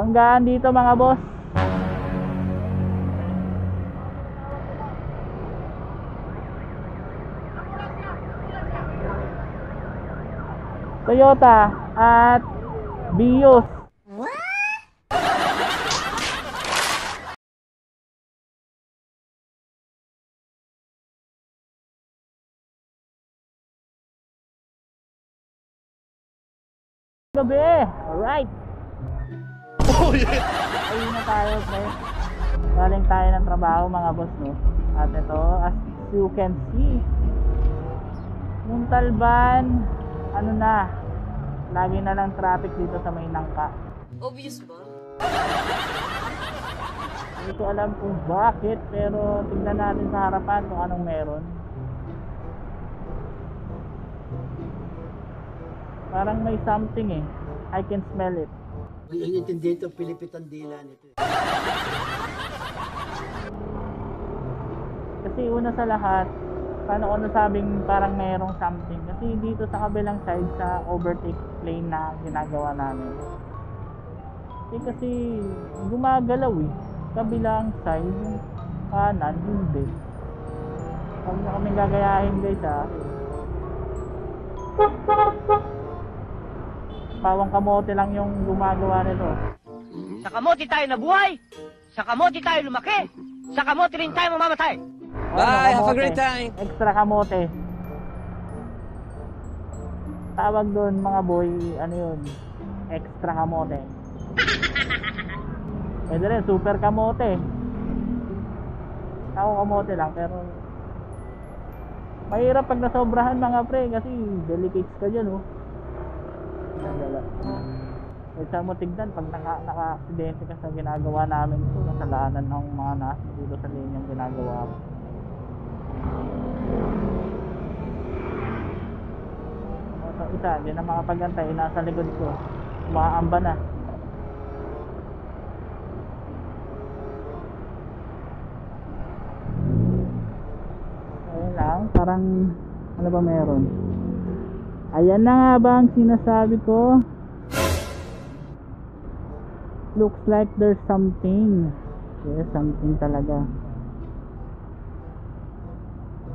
Panggaan dito mga boss. Toyota at Vios. Gabi. Alright. Oh yeah. Ayun na tayo, pre. Galing tayo ng trabaho mga boss, no? At ito, as you can see, yung Talban, ano na, lagi na lang traffic dito sa may Nangka. Obvious ba? Hindi ko alam kung bakit, pero tignan natin sa harapan kung anong meron. Parang may something eh. I can smell it. Ang intindi ito, Pilipit ang dila nito. Kasi una sa lahat, paano ko nasabing parang mayroong something? Kasi dito sa kabilang side, sa overtake lane na ginagawa namin, kasi gumagalaw eh. Kabilang side, yung kanan, hindi. Huwag na kaming gagayahin guys ha. Pawang kamote lang yung gumagawa nito. Sa kamote tayo nabuhay! Sa kamote tayo lumaki! Sa kamote rin tayo mamamatay! Bye! Have a great time! Extra kamote. Tawag doon mga boy, ano yun? Extra kamote. Pwede rin, super kamote. Ako kamote lang, pero mahirap pag nasobrahan mga pre, kasi delicates ka dyan oh. Kaya saan mo tignan pag naka-aksidente ka sa ginagawa namin ito, kasalanan ng mga nasa dito sa linyang ginagawa mo. Ito isa, hindi na makapagantay, nasa likod ko, umaamba na. Ayun lang, parang ano ba meron? Ayan na nga ba ang sinasabi ko? Looks like there's something. Yes, something talaga.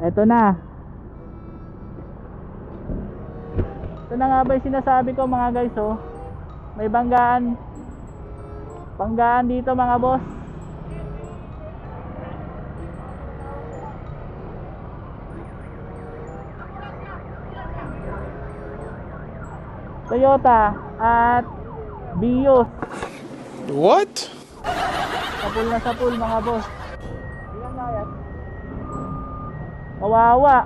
Eto na. Ito na nga ba yung sinasabi ko mga guys oh. May banggaan. Banggaan dito mga boss. Toyota at Vios. What? Sapul na sapul mga boss. Ilan na yan? Kawawa.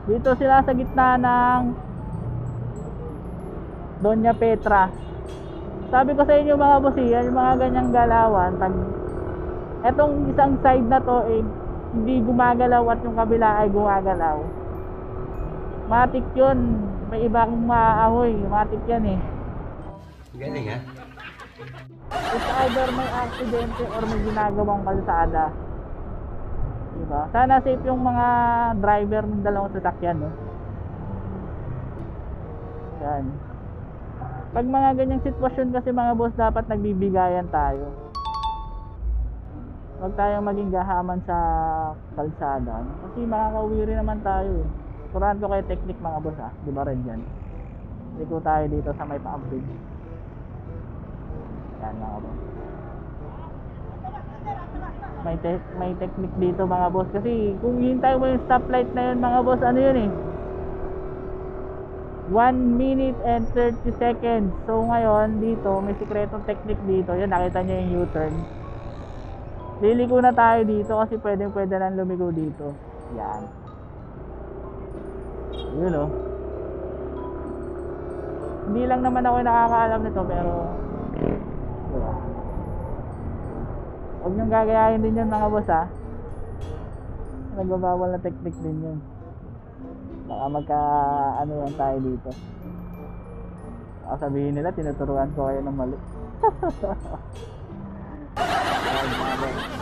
Dito sila sa gitna ng Doña Petra. Sabi ko sa inyo mga boss, yung mga ganyang galawan, pag etong isang side na to eh, hindi gumagalaw at yung kabila ay gumagalaw, matik yun. May iba akong maaahoy, matik yan eh. Galing ha? It's either may aksidente or may ginagawang kalsada, diba? Sana safe yung mga driver ng dalawang sasakyan no? Yan. Pag mga ganyang sitwasyon kasi mga boss, dapat nagbibigayan tayo. Huwag tayong maging gahaman sa kalsada kasi makakauwi rin naman tayo eh. Turuan ko kayo technique mga boss ha, di ba rin dyan? Liko tayo dito sa may pa-upgrade. Yan mga boss. May technique dito mga boss, kasi kung hintay mo yung stoplight na yun mga boss, ano yun eh, 1 minute and 30 seconds. So ngayon dito may sikretong technique dito. Yan, nakita nyo yung U-turn. Liliko na tayo dito kasi pwede nang lumigo dito. Yan. Yun o. Hindi lang naman ako nakakaalam nito, pero diba? Huwag niyong gagayahin din yun mga boss ha. Nagbabawal na technique din yun. Baka magka ano yan tayo dito. Baka sabihin nila tinuturuan ko kayo ng mali.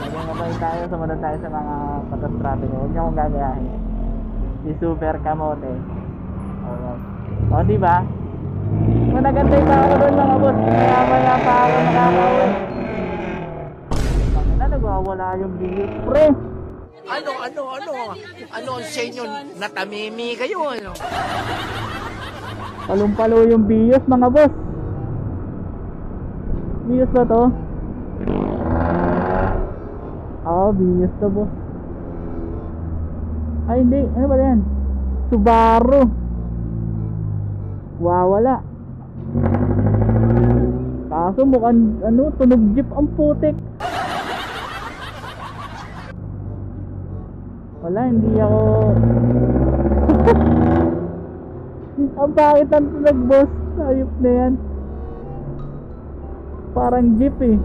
Maging mabay tayo, sumunod tayo sa mga patas traffic. Huwag niyo akong gagayahin. Si super kamote. Alright. O diba? Kung nagantay pa ako doon mga boss, maya nawawala yung bios, pre. Ano ang sa inyo? Natamimi kayo, ano? Palong-palo yung bios, mga boss. Bios ba to? Oo, bios to, boss. Ay, hindi. Ano ba yan? Subaru. Wawala. Kaso mukhang, tunog jeep ang putik. Wala, hindi ako... Ang bakit ang tunog, boss? Ayop na yan. Parang jeep eh.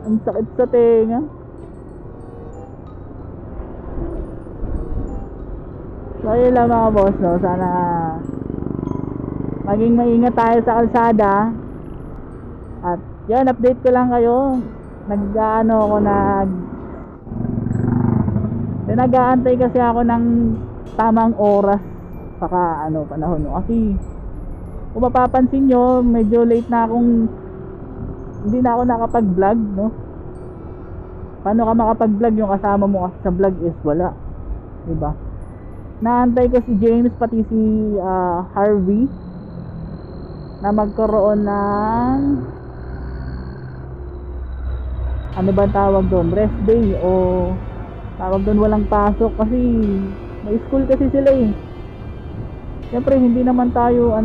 Ang sakit sa tenga. So yun lang mga boss, no? Sana maging maingat tayo sa kalsada. At yun, update ko lang kayo. Nag-aantay kasi ako ng tamang oras saka panahon, no? Kasi kung mapapansin nyo, medyo late na akong hindi na ako nakapag-vlog, no? Paano ka makapag-vlog yung kasama mo kasi sa vlog is wala, diba? Naantay ko si James pati si Harvey na magkaroon ng ano ba tawag doon, rest day o tawag doon walang pasok kasi may school kasi sila eh. Siyempre hindi naman tayo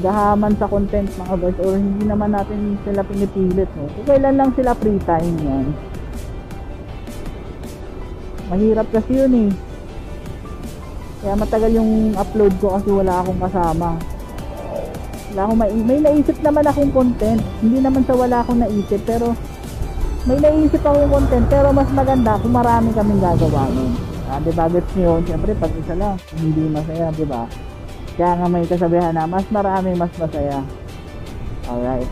gahaman sa content mga boys, or hindi naman natin sila pinipilit, no? Kung kailan lang sila free time, yan. Mahirap kasi yun eh. Kaya matagal yung upload ko kasi wala akong kasama. Wala akong may naisip naman akong content. Hindi naman sa wala akong naisip, pero may naisip akong content, pero mas maganda kung marami kaming gagawa nun. Diba, gets nyo yun? Siyempre pag isa lang hindi masaya, diba? Kaya nga may kasabihan na mas marami mas masaya. Alright.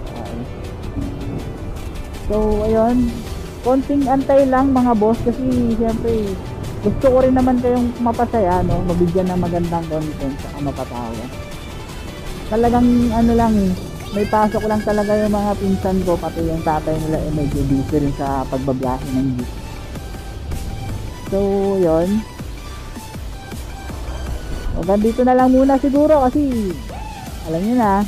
So ayun, konting antay lang mga boss, kasi siyempre gusto ko rin naman kayong mapasaya, no? Mabigyan ng magandang content saka mapatawa. Talagang lang eh, may pasok lang talaga yung mga pinsan ko, pati yung tatay nila eh medyo busy rin sa pagbabiyahe ng jeep. So yun, hanggang dito na lang muna siguro kasi alam nyo na.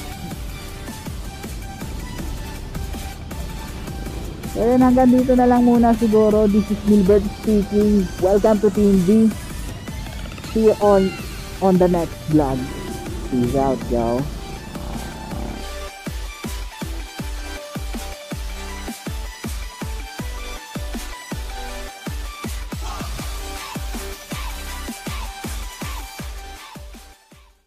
So yun, hanggang dito na lang muna siguro. This is Milbert speaking. Welcome to Team B. See you on the next vlog. Peace out, yo.